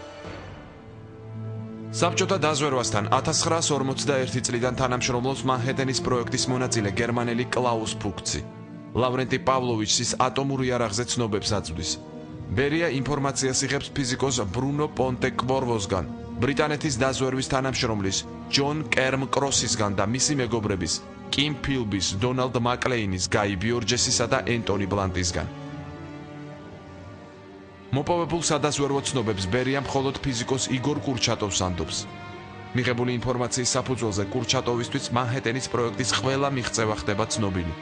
საბჭოთა დაზვერვასთან 1941 წლიდან თანამშრომლობს მანჰეტენის პროექტის მონაწილე გერმანელი კლაუს ფუქცი. ლავრენტი პავლოვიჩს ის ატომურ იარაღზე ცნობებს აწვდის. ბერია ინფორმაციას იღებს ფიზიკოს ბრუნო პონტე-კვორვოსგან, ბრიტანეთის დაზვერვის თანამშრომლის ჯონ კერმ კროსისგან და მისი მეგობრების კიმ ფილბის, დონალდ მაკლეინის, გაი ბიორჯესისა და ენტონი ბლანტისგან. მოპოვებულ სადაზვერვო ცნობებს ბერია მხოლოდ ფიზიკოს იგორ კურჩატოვს ანდობს. მიღებული ინფორმაციის საფუძველზე კურჩატოვისთვის მანჰეტენის პროექტის ყველა მიღწევა ხდება ცნობილი.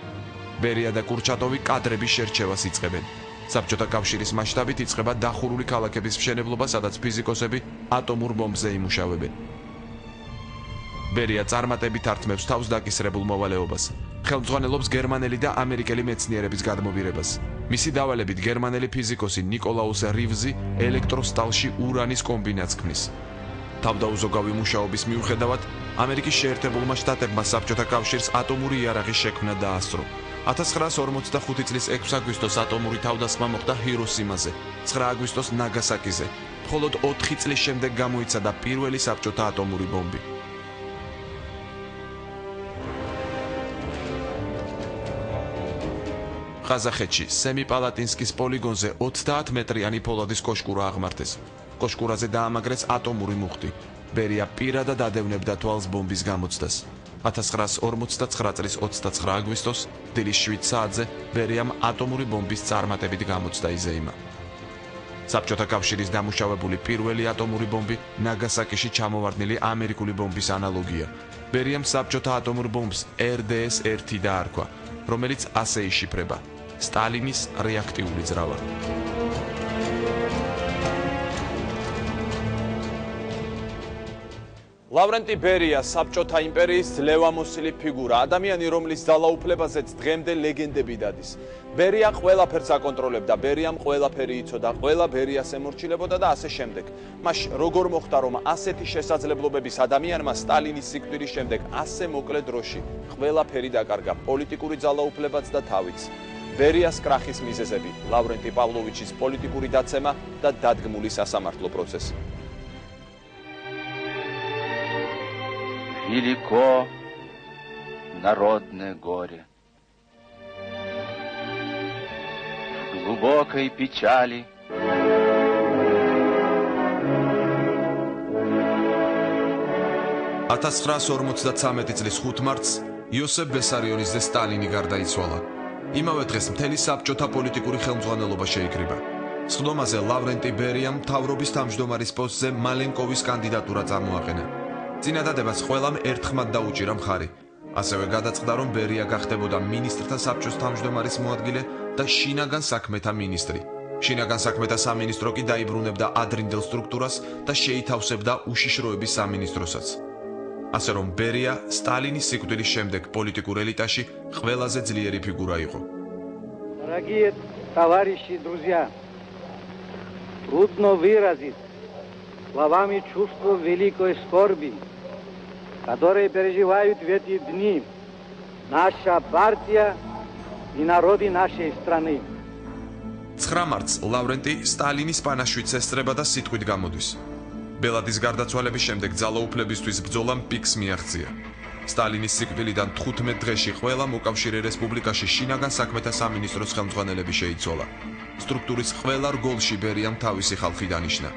ბერია და კურჩატოვი კადრების შერჩევას იწყებენ. საბჭოთა კავშირის მასშტაბით იწყება დახურული ქალაქების მშენებლობა, სადაც ფიზიკოსები ატომურ ბომბზე იმუშავებენ. ბერია წარმატებით ართმევს თავს დაკისრებულ მოვალეობას. ხელმძღვანელობს გერმანელი და ამერიკელი მეცნიერების გადმობირებას. მისი დავალებით გერმანელი ფიზიკოსი ნიკოლაუს რივზი ელექტროსტალში ურანის კომბინატს ქმნის. თავდაუზოგავი მუშაობის მიუხედავად, ამერიკის შეერთებულმა შტატებმა საბჭოთა კავშირს ატომური იარაღის შექმნა დაასწრო. 1945 წლის 6 აგვისტოს ატომური თავდასხმა მოხდა ჰიროსიმაზე, 9 აგვისტოს ნაგასაკიზე. მხოლოდ 4 წლის შემდეგ გამოიცადა პირველი საბჭოთა ატომური ბომბი. ყაზახეთში სემიპალატინსკის პოლიგონზე 30 მეტრიანი ფოლადის კოშკურა აღმართეს. კოშკურაზე დაამაგრეს ატომური მუხტი. ბერია პირადად ადევნებდა თვალს ბომბის გამოცდას. 1959 წლის 29 აგვისტოს დილის 7 საათზე ბერიამ ატომური ბომბის წარმატებით გამოცდა იზეიმა. საბჭოთა კავშირის დამუშავებული პირველი ატომური ბომბი ნაგასაკიში ჩამოვარდნილი ამერიკული ბომბის ანალოგია. ბერიამ საბჭოთა ატომურ ბომბს RDS-1 დაარქვა, რომელიც ასე იშიფრება: სტალინის რეაქტიული ძრავა. ლავრენტი ბერია საბჭოთა იმპერიის ძლევამოსილი ფიგურა, ადამიანი, რომლის ძალაუფლებაზეც დღემდე ლეგენდები დადის. ბერია ყველაფერს აკონტროლებდა, ბერიამ ყველაფერი იცოდა, ყველა ბერიას ემორჩილებოდა და ასე შემდეგ. მაშინ როგორ მოხდა, რომ ასეთი შესაძლებლობების ადამიანმა სტალინის სიკვდილის შემდეგ ასე მოკლე დროში ყველაფერი დაკარგა, პოლიტიკური ძალაუფლებაც და თავიც. ბერიას კრახის მიზეზები, ლავრენტი პავლოვიჩის პოლიტიკური დაცემა და დადგმული სასამართლო პროცესი. Велико народное горе. В глубокой печали წლის 5 მარტს იოსებ ბესარიონის სტალინი გარდაიცვალა. იმავე დღეს მთელი საბჭოთა პოლიტიკური ხელმძღვანელობა შეიკრიბა. სხდომაზე ლავრენტი ბერიამ მთავრობის თავმჯდომარის პოსტზე მალენკოვის კანდიდატურა წარმოაყენა. წინადადებას ყველამ ერთხმად დაუჭირა მხარი. ასევე გადაწყდა, რომ ბერია გახდებოდა მინისტრთა საბჭოს თავმჯდომარის მოადგილე და შინაგან საქმეთა მინისტრი. შინაგან საქმეთა სამინისტრო კი დაიბრუნებდა ადრინდელ სტრუქტურას და შეითავსებდა უშიშროების სამინისტროსაც. ასე რომ ბერია სტალინის სიკვდილის შემდეგ პოლიტიკურ ელიტაში ყველაზე ძლიერი ფიგურა იყო. Дорогие товарищи и друзья, трудно выразить словами чувство великой скорби, которые переживают в эти дни наша партия и народы нашей страны. 9 მარტს ლავრენტი სტალინის პანაშვიდს ესწრება და სიტყვით გამოდის. ბელადის გარდაცვალების შემდეგ ძალაუფლებისთვის ბრძოლამ პიკს მიაღწია. სტალინის სიკვდილიდან 15 დღეში ყველა მოკავშირე რესპუბლიკაში შინაგან საქმეთა სამინისტროს ხელმძღვანელები შეიცვალა. სტრუქტურის ყველა რგოლში ბერიამ თავისი ხალხი დანიშნა.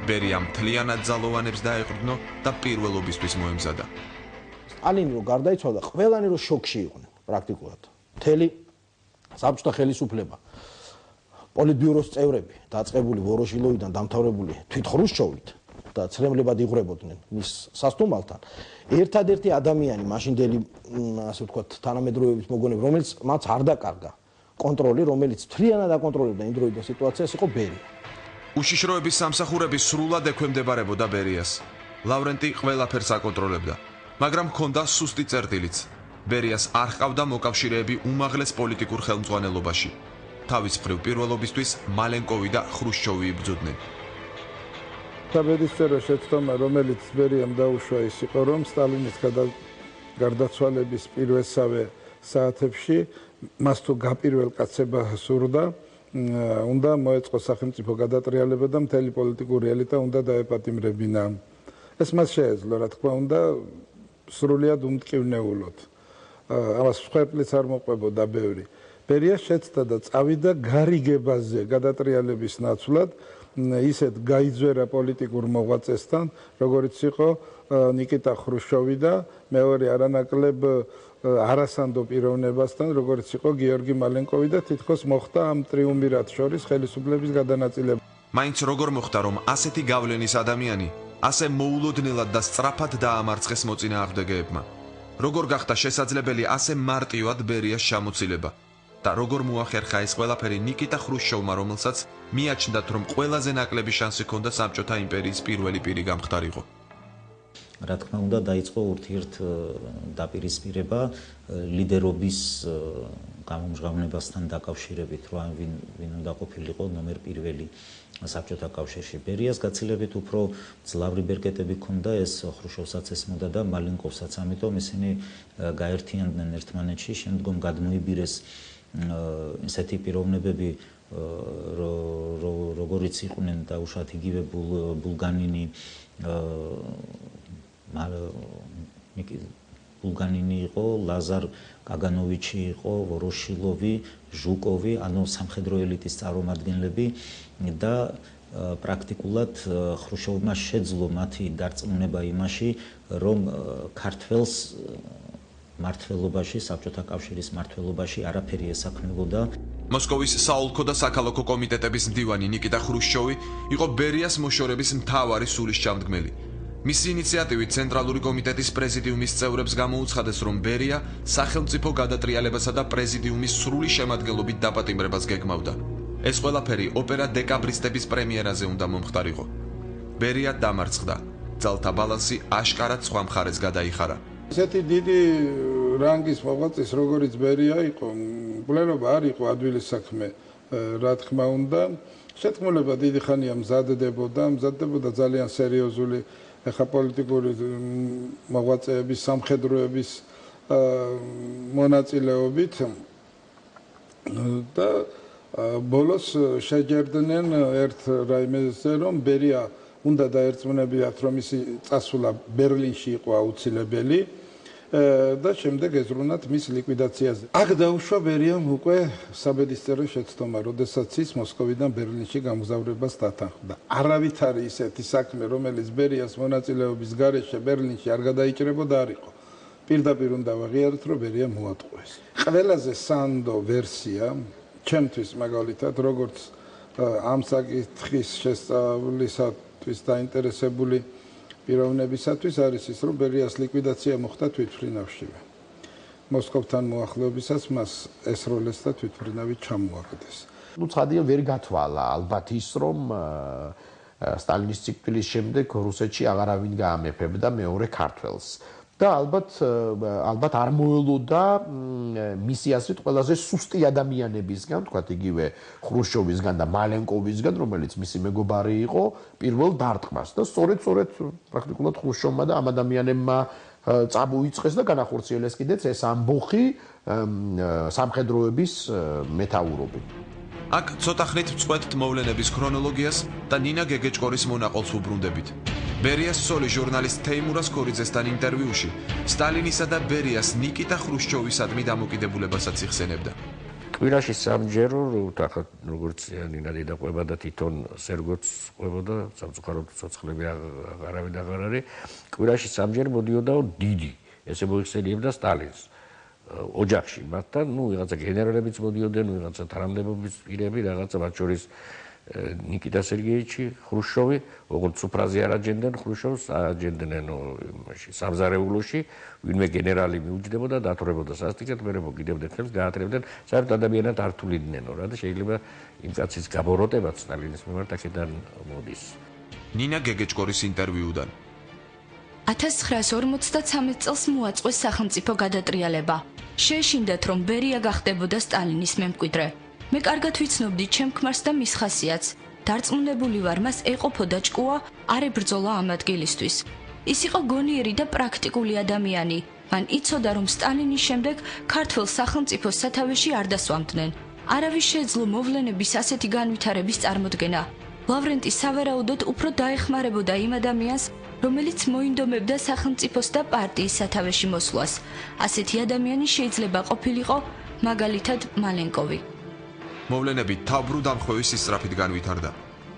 ბერიამ მთლიანად ძალოვანებს დაეყრდნო და პირველობისთვის მოემზადა. სტალინი რო გარდაიცვალა, ყველანი რო შოკში იყვნენ პრაქტიკულად. მთელი საბჭოთა ხელისუფლება, პოლიტბიუროს წევრები, დაწყებული ვოროშილოვიდან დამთავრებული თვით ხრუშჩოვით და ცრემლებად იღვრებოდნენ მის სასტუმალთან. ერთადერთი ადამიანი მაშინდელი, ასე ვთქვათ, თანამედროვეების მოგონები, რომელიც მათ არ დაკარგა კონტროლი, რომელიც მთლიანად აკონტროლებდა იმ დროიდან სიტუაციას, იყო ბერია. უშიშროების სამსახურები სრულად ექვემდებარებოდა ბერიას. ლავრენტი ყველაფერს აკონტროლებდა, მაგრამ ჰქონდა სუსტი წერტილიც. ბერიას არ ჰყავდა მოკავშირეები უმაღლეს პოლიტიკურ ხელმძღვანელობაში. თავის მხრივ პირველობისთვის მალენკოვი და ხრუშჩოვი იბრძოდნენ. საბედისწერო შეცდომა, რომელიც ბერიამ დაუშვა, ის იყო, რომ სტალინის გარდაცვალების პირველსავე საათებში მას თუ გაპირველ კაცება სურდა, უნდა მოეწყო სახელმწიფო გადატრიალება და მთელი პოლიტიკური ელიტა უნდა დაეპატიმრებინა. ეს მას შეეძლო, რა თქმა უნდა, სრულიად უმტკივნეულოდ. ამას მსხვერპლიც არ მოყვებოდა ბევრი. ბერია შეცდა და წავიდა გარიგებაზე გადატრიალების ნაცვლად, ისეთ გაიძვერა პოლიტიკურ მოღვაწესთან, როგორიც იყო ნიკიტა ხრუშოვი და მეორე არანაკლებ არასანდო პიროვნებასთან, როგორც იყო გიორგი მალენკოვი და თითქოს მოხდა ამ ტრიუმვირატს შორის ხელისუფლების გადანაწილება. მაინც როგორ მოხდა, რომ ასეთი გავლენის ადამიანი ასე მოულოდნელად და სწრაფად დაამარცხეს მოწინააღმდეგეებმა? როგორ გახდა შესაძლებელი ასე მარტივად ბერიას ჩამოცილება? და როგორ მოახერხა ეს ყველაფერი ნიკიტა ხრუშოვმა, რომელსაც მიაჩნდათ, რომ ყველაზე ნაკლები შანსი ჰქონდა საბჭოთა იმპერიის პირველი პირი გამხდარიყო? რა თქმა უნდა, დაიწყო ურთიერთ დაპირისპირება ლიდერობის გამომჟღავნებასთან დაკავშირებით, რომ ვინ უნდა ყოფილიყო ნომერ პირველი საბჭოთა კავშირში. ბერიას გაცილებით უფრო ძლავრი ბერკეტები ჰქონდა, ეს ხრუშოვსაც ესმოდა და მალენკოვსაც, ამიტომ ისინი გაერთიანდნენ ერთმანეთში, შემდგომ გადმოიბირეს ესეთი პიროვნებები, როგორიც იყვნენ დაუშვათ იგივე ბულგანინი, ბულგანინი იყო, ლაზარ კაგანოვიჩი იყო, ვოროშილოვი, ჟუკოვი, ანუ სამხედრო ელიტის წარმომადგენლები და პრაქტიკულად ხრუშოვმა შეძლო მათი დარწმუნება იმაში, რომ ქართველს მართლობაში, საბჭოთა კავშირის მართლობაში არაფერი ესაქმებოდა. მოსკოვის საოლქო და საქალაქო კომიტეტების მდივანი ნიკიტა ხრუშოვი იყო ბერიას მოშორების მთავარი სულის ჩამდგმელი. მისი ინიციატივით ცენტრალური კომიტეტის პრეზიდიუმის წევრებს გამოუცხადეს, რომ ბერია სახელმწიფო გადატრიალებასა და პრეზიდიუმის სრული შემადგენლობით დაპატიმრებას გეგმავდა. ეს ყველაფერი ოპერა დეკაბრისტების პრემიერაზე უნდა მომხდარიყო. ბერია დამარცხდა. ძალთა ბალანსი აშკარად სხვა მხარეს გადაიხარა. ესეთი დიდი რანგის მოღვაწის, როგორიც ბერია იყო, მკვლელობა არ იყო ადვილი საქმე, რა თქმა უნდა. შეთქმულება დიდი ხანია მზადდებოდა ძალიან სერიოზული ეხა პოლიტიკური მოღვაწეების, სამხედროების მონაწილეობით და ბოლოს შეჯერდნენ ერთ რაიმეზე, რომ ბერია უნდა დაერწმუნებიათ, რომ მისი წასვლა ბერლინში იყო აუცილებელი და შემდეგ ეზრუნათ მის ლიკვიდაციაზე. აქ დაუშვა ბერიამ უკვე საბედისწერო შეცდომა, როდესაც ის მოსკოვიდან ბერლინში გამგზავრებას დათანხმდა. არავითარი ისეთი საქმე, რომელიც ბერიას მონაწილეობის გარეშე ბერლინში არ გადაიჭრებოდა, არ იყო. პირდაპირ უნდა ვაღიაროთ, რომ ბერია მოატყუეს. ყველაზე სანდო ვერსია, ჩემთვის მაგალითად, როგორც ამ საკითხის შესწავლისათვის დაინტერესებული პიროვნებისათვის არის ის, რომ ბერიას ლიკვიდაცია მოხდა თვითმფრინავშივე. მოსკოვთან მოახლეობისას მას ესროლეს და თვითმფრინავი ჩამოაგდეს. ნუ ცხადია ვერ გათვალა ალბათ ის, რომ სტალინის სიკვდილის შემდეგ რუსეთში აღარავინ გაამეფებდა მეორე ქართველს. და ალბათ არ მოელოდა მისი აზრით ყველაზე სუსტი ადამიანებისგან, თქვათ იგივე ხრუშოვისგან და მალენკოვისგან, რომელიც მისი მეგობარი იყო, პირველ დარტყმას და სწორედ პრაქტიკულად ხრუშოვმა და ამ ადამიანებმა წამოიწყეს და განახორციელეს კიდეც ეს ამბოხი სამხედროების მეთაურობით. აქ ცოტა ხნით ვწყვეტთ მოვლენების ქრონოლოგიას და ნინა გეგეჭკორის მონაყოლს უბრუნდებით. ბერიას ცოლი ჟურნალისტ თეიმურას ქორიძესთან ინტერვიუში სტალინისა და ბერიას ნიკიტა ხრუშჩოვისადმი დამოკიდებულებასაც იხსენებდა. კვირაში სამჯერო, როგორც ნინა დედაყვება და თვითონ სერგოც ყვებოდა, სამწუხაროდ ცოცხლები აღარავინ აღარ არის. კვირაში სამჯერ მოდიოდაო დიდი, ესე მოიხსენიებდა სტალინს. ოჯახში მათთან, ვიღაცა გენერალებიც მოდიოდნენ, ვიღაცა თანამდებობის პირები, რაღაცა მათ შორის ნიკიტა სერგეიჩი, ხრუშოვი, ოღონდ სუფრაზე არ აჯენდნენ ხრუშოვს, აჯენდნენ სამზარეულოში, ვინმე გენერალი მიუჯდებოდა, დათორებოდა სასტიკად, მერე მოგიდებდნენ ხელს, გაათრებდნენ, საერთოდ ადამიანად არ თuliდნენ რა და შეიძლება იმ კაცის გაბოროტებაც სტალინის მიმართ აქედან მოდის. ნინა გეგეჭკორის ინტერვიუდან 1953 წელს მოაწყვეს სახელმწიფო გადატრიალება. შეეშინდათ, რომ ბერია გახდებოდა სტალინის მემკვიდრე. მე კარგად ვიცნობდი ჩემ ქმარს და მის ხასიათს. დარწმუნებული ვარ, მას ეყოფოდა ჭკუა, არ ებრძოლა ამ ადგილისთვის. ის იყო გონიერი და პრაქტიკული ადამიანი. მან იცოდა, რომ სტალინის შემდეგ ქართველ სახელმწიფოს სათავეში არ დასვამდნენ. არავის შეეძლო მოვლენების ასეთი განვითარების წარმოდგენა. ლავრენტი სავარაუდოდ უფრო დაეხმარებოდა იმ ადამიანს, რომელიც მოინდომებდა სახელმწიფოს და პარტიის სათავეში მოსვლას. ასეთი ადამიანი შეიძლება ყოფილიყო მაგალითად მალენკოვი. მოვლენები თავბრუ დამხვევის ისწრაფით განვითარდა.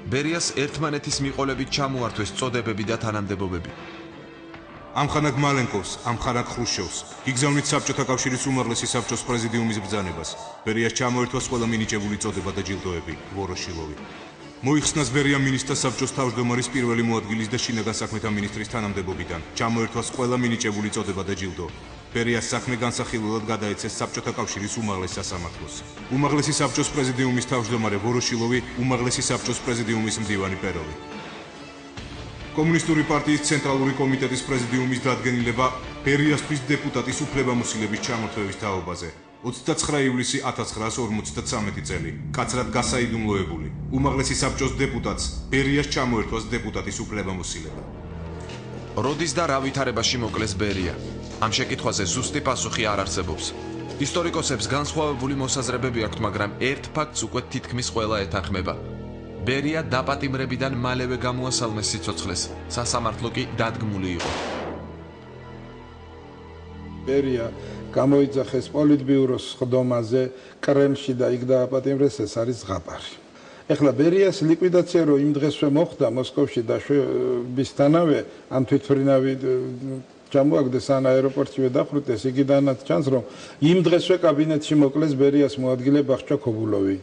ბერიას ერთმანეთის მიყოლებით ჩამოართვეს წოდებები და თანამდებობები. ამხანაგ მალენკოვს, ამხანაგ ხრუშჩოვს, გიგზავნით საბჭოთა კავშირის უმაღლესი საბჭოს პრეზიდიუმის ბრძანებას. ბერიას ჩამოერთვას ყველა მინიჭებული წოდება და ჯილდოები, ვოროშილოვი. მოიხსნას ბერია მინისტრთა საბჭოს თავმჯდომარის პირველი მოადგილის და შინაგან საქმეთა მინისტრის თანამდებობიდან. ჩამოერთვას ყველა მინიჭებული წოდება და ჯილდო. ბერიას საქმე განსახილველად გადაეცეს საბჭოთა კავშირის უმაღლეს სასამართლოს. უმაღლესი საბჭოს პრეზიდიუმის თავმჯდომარე ვოროშილოვი, უმაღლესი საბჭოს პრეზიდიუმის მდივანი პეროვი. კომუნისტური პარტიის ცენტრალური კომიტეტის პრეზიდიუმის დადგენილება ბერიასთვის დეპუტატის უფლებამოსილების ჩამოთვლების თაობაზე. 29 ივლისი 1953 წელი, კაცრად გასაიდუმლოებული. უმაღლესი საბჭოს დეპუტატს ბერიას ჩამოერთვას დეპუტატის უფლებამოსილება. როდის და რა ვითარებაში მოკლეს ბერია? ამ შეკითხვაზე ზუსტი პასუხი არ არსებობს. ისტორიკოსებს განსხვავებული მოსაზრებები აქვთ, მაგრამ ერთ ფაქტს უკვე თითქმის ყველა ეთანხმება. ბერია დაპატიმრებიდან მალევე გამოასალმეს სიცოცხლეს, სასამართლო კი დადგმული იყო. ბერია გამოიძახეს პოლიტბიუროს ხდომაზე კრემლში და იქ დააპატიმრეს, ეს არის ზღაპარი. ეხლა ბერიას ლიკვიდაცია რო იმ დღესვე მოხდა მოსკოვში დაშვებისთანავე, ან თვითმფრინავი ჩამოაგდეს ან აეროპორტშივე დახვრიტეს, იქიდანაც ჩანს, რომ იმ დღესვე კაბინეტში მოკლეს ბერიას მოადგილე ბახჩა ქობულოვი,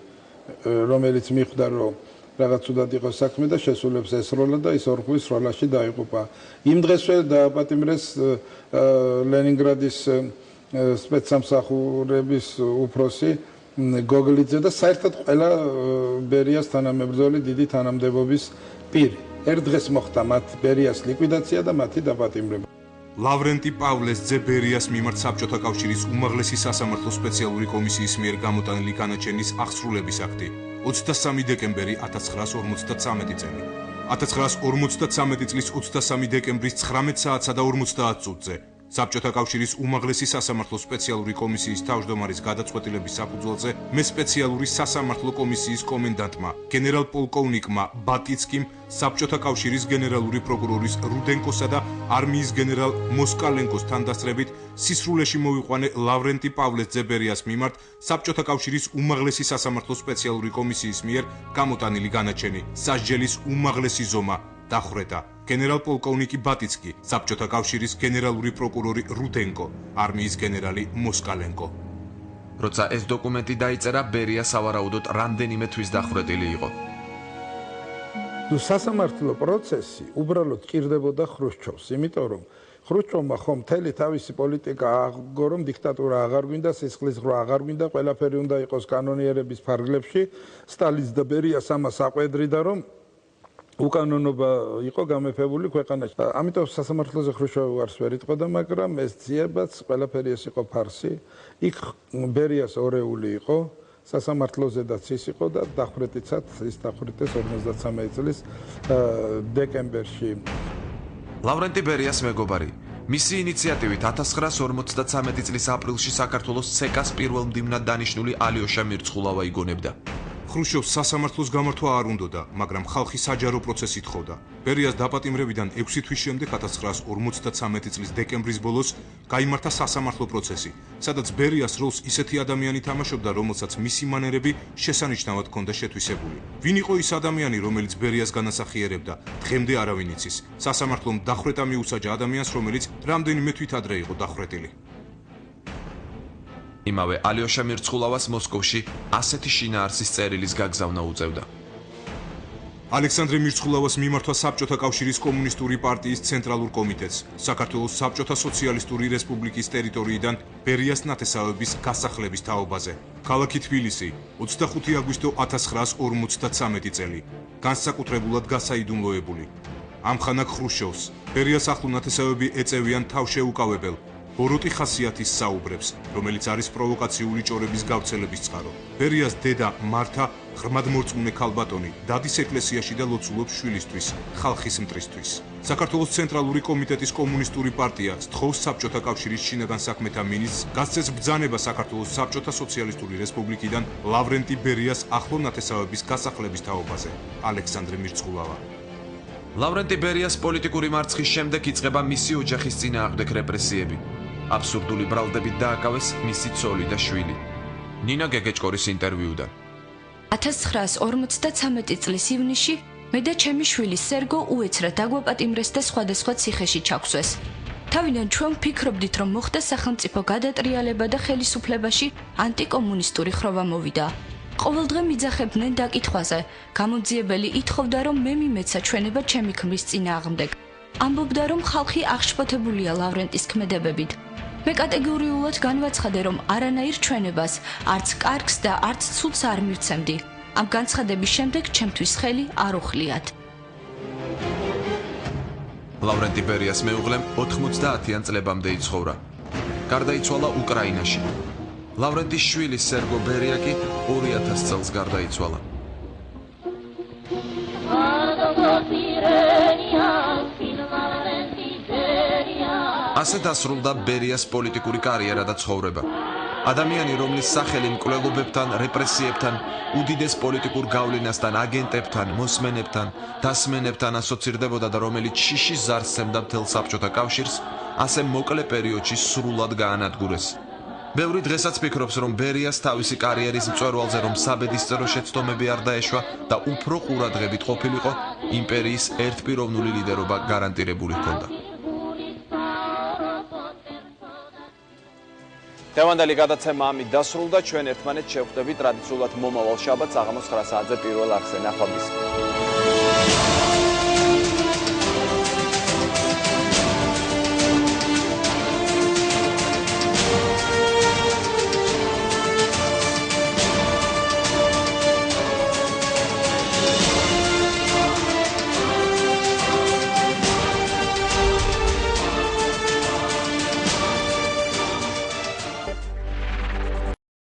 რომელიც მიხვდა, რომ რაღაც უდად იყო საქმე და შესულებს ესროლა და ის ორხვის სროლაში დაიღუპა. იმ დღესვე დააპატიმრეს ლენინგრადის სპეცსამსახურების უფროსი გოგლიძე და საერთოდ ყველა ბერიას თანამებრძოლი დიდი თანამდებობის პირი. ერთ დღეს მოხდა მათ ბერიას ლიკვიდაცია და მათი დაპატიმრება. ლავრენტი პავლესძე ბერიას მიმართ საბჭოთა კავშირის უმაღლესი სასამართლო სპეციალური კომისიის მიერ გამოტანილი განაჩენის აღსრულების აქტი 23 დეკემბერი 1953 წელი. 1953 წლის 23 დეკემბრის 19 საათსა და 50 წუთზე საბჭოთა კავშირის უმაღლესი სასამართლო სპეციალური კომისიის თავმჯდომარის გადაწყვეტილების საფუძველზე მე სპეციალური სასამართლო კომისიის კომენდანტმა გენერალ-პოლკოვნიკმა ბატიცკიმ საბჭოთა კავშირის გენერალური პროკურორის რუდენკოსა და არმიის გენერალ მოსკალენკოს თანდასწრებით სისრულეში მოვიყვანე ლავრენტი პავლესძე ბერიას მიმართ საბჭოთა კავშირის უმაღლესი სასამართლო სპეციალური კომისიის მიერ გამოტანილი განაჩენი სასჯელის უმაღლესი ზომა დახვრეტა. გენერალ-პოლკოვნიკი ბატიცკი, საბჭოთა კავშირის გენერალური პროკურორი რუდენკო, არმიის გენერალი მოსკალენკო. როცა ეს დოკუმენტი დაიწერა, ბერია სავარაუდოდ რამდენიმე თვის დახვრეტილი იყო. სასამართლო პროცესი უბრალოდ ჭირდებოდა ხრუშჩოვს, იმიტომ რომ ხრუშჩოვმა ხომ მთელი თავისი პოლიტიკა აღგო, რომ დიქტატურა აღარ გვინდა, სისხლის ღრმა აღარ გვინდა, ყველაფერი უნდა იყოს კანონიერების ფარგლებში. სტალინს და ბერიას ამას აყვედრიდა, რომ უკანონობა იყო გამეფებული ქვეყანაში. ამიტომ სასამართლოზე ხრუშჩოვი ვარს ვერ იტყოდა, მაგრამ ეს ძიებაც ყველაფერი ეს იყო ფარსი. იქ ბერიას ორეული იყო, სასამართლოზედაც ის იყო და დახვრეტიცად ის დახვრიტეს 53 წლის დეკემბერში. ლავრენტი ბერიას მეგობარი. მისი ინიციატივით 1953 წლის აპრილში საქართველოს ცეკას პირველ მდივნად დანიშნული ალიოშა მირცხულავა იგონებდა. ხრუშჩოვს სასამართლოს გამართვა არ უნდოდა, მაგრამ ხალხი საჯარო პროცესი თხოვდა. ბერიას დაპატიმრებიდან 6 თვის შემდეგ 1953 წლის დეკემბრის ბოლოს გაიმართა სასამართლო პროცესი, სადაც ბერიას როლს ისეთი ადამიანი თამაშობდა, რომელსაც მისი მანერები შესანიშნავად ჰქონდა შეთვისებული. ვინ იყო ის ადამიანი, რომელიც ბერიას განასახიერებდა, დღემდე არავინ იცის. სასამართლომ დახვრეტა მიუსაჯა ადამიანს, რომელიც რამდენიმე თვით ადრე იყო დახვრეტილი. იმავე ალიოშა მირცხულავას მოსკოვში ასეთი შინაარსის წერილის გაგზავნა უწევდა. ალექსანდრე მირცხულავას მიმართვა საბჭოთა კავშირის კომუნისტური პარტიის ცენტრალურ კომიტეტს, საქართველოს საბჭოთა სოციალისტური რესპუბლიკის ტერიტორიიდან ბერიას ნათესავების გასახლების თაობაზე. ქალაქი თბილისი, 25 აგვისტო 1953 წელი. განსაკუთრებულად გასაიდუმლოებული. ამხანაგ ხრუშჩოვს ბერიას ახლო ნათესავები ეწევიან თავშეუკავებელ ბოროტი ხასიათის საუბრებს, რომელიც არის პროვოკაციული ჭორების გავრცელების წყარო. ბერიას დედა მართა ღრმად მორწმუნე ქალბატონი დადის ეკლესიაში და ლოცულობს შვილისთვის, ხალხის მტრისთვის. საქართველოს ცენტრალური კომიტეტის კომუნისტური პარტია სთხოვს საბჭოთა კავშირის შინაგან საქმეთა მინისტრს გასცეს ბრძანება საქართველოს საბჭოთა სოციალისტური რესპუბლიკიდან ლავრენტი ბერიას ახლო ნათესავების გასახლების თაობაზე. ალექსანდრე მირცხულავა. ლავრენტი ბერიას პოლიტიკური მარცხის შემდეგ იწყება მისი ოჯახის წინააღმდეგ რეპრესიები. აბსურდული ბრალდებით დააკავეს მისი ცოლი და შვილი. ნინა გეგეჭკორის ინტერვიუდან. 1953 წლის ივნისში მე და ჩემი შვილი სერგო უეცრად დაგვაპატიმრეს და სხვადასხვა ციხეში ჩაგვსვეს. თავიდან ჩვენ ვფიქრობდით, რომ მოხდა სახელმწიფო გადატრიალება და ხელისუფლებაში ანტიკომუნისტური ხროვა მოვიდა. ყოველდღე მიძახებდნენ დაკითხვაზე. გამოძიებელი ითხოვდა, რომ მე მიმეცა ჩვენება ჩემი ქმრის წინააღმდეგ. ამბობდა, რომ ხალხი აღშფოთებულია ლავრენტის ქმედებებით. მე კატეგორიულად განვაცხადე, რომ არანაირ ჩვენებას, არც კარგს და არც ცუდს არ მივცემდი. ამ განცხადების შემდეგ ჩემთვის ხელი არ უხლიათ. ლავრენტი ბერიას მეუღლემ 90-იან წლებამდე იცხოვრა. გარდაიცვალა უკრაინაში. ლავრენტის შვილი სერგო ბერია კი 2000 წელს გარდაიცვალა. ასე დასრულდა ბერიას პოლიტიკური კარიერა და ცხოვრება. ადამიანი, რომლის სახელი მკვლელობებთან, რეპრესიებთან, უდიდეს პოლიტიკურ გავლენასთან, აგენტებთან, მოსმენებთან, დასმენებთან ასოცირდებოდა და რომელიც შიშის ზარს სცემდა მთელ საბჭოთა კავშირს, ასე მოკლე პერიოდში სრულად გაანადგურეს. ბევრი დღესაც ფიქრობს, რომ ბერიას თავისი კარიერის მწვერვალზე რომ საბედისწერო შეცდომები არ დაეშვა და უფრო ყურადღებით ყოფილიყო, იმპერიის ერთპიროვნული ლიდერობა გარანტირებული ჰქონდა. დღევანდელი გადაცემა ამით დასრულდა. ჩვენ ერთმანეთს შევხვდებით ტრადიციულად მომავალ შაბათს საღამოს 9 საათზე პირველ არხზე. ნახვამდის.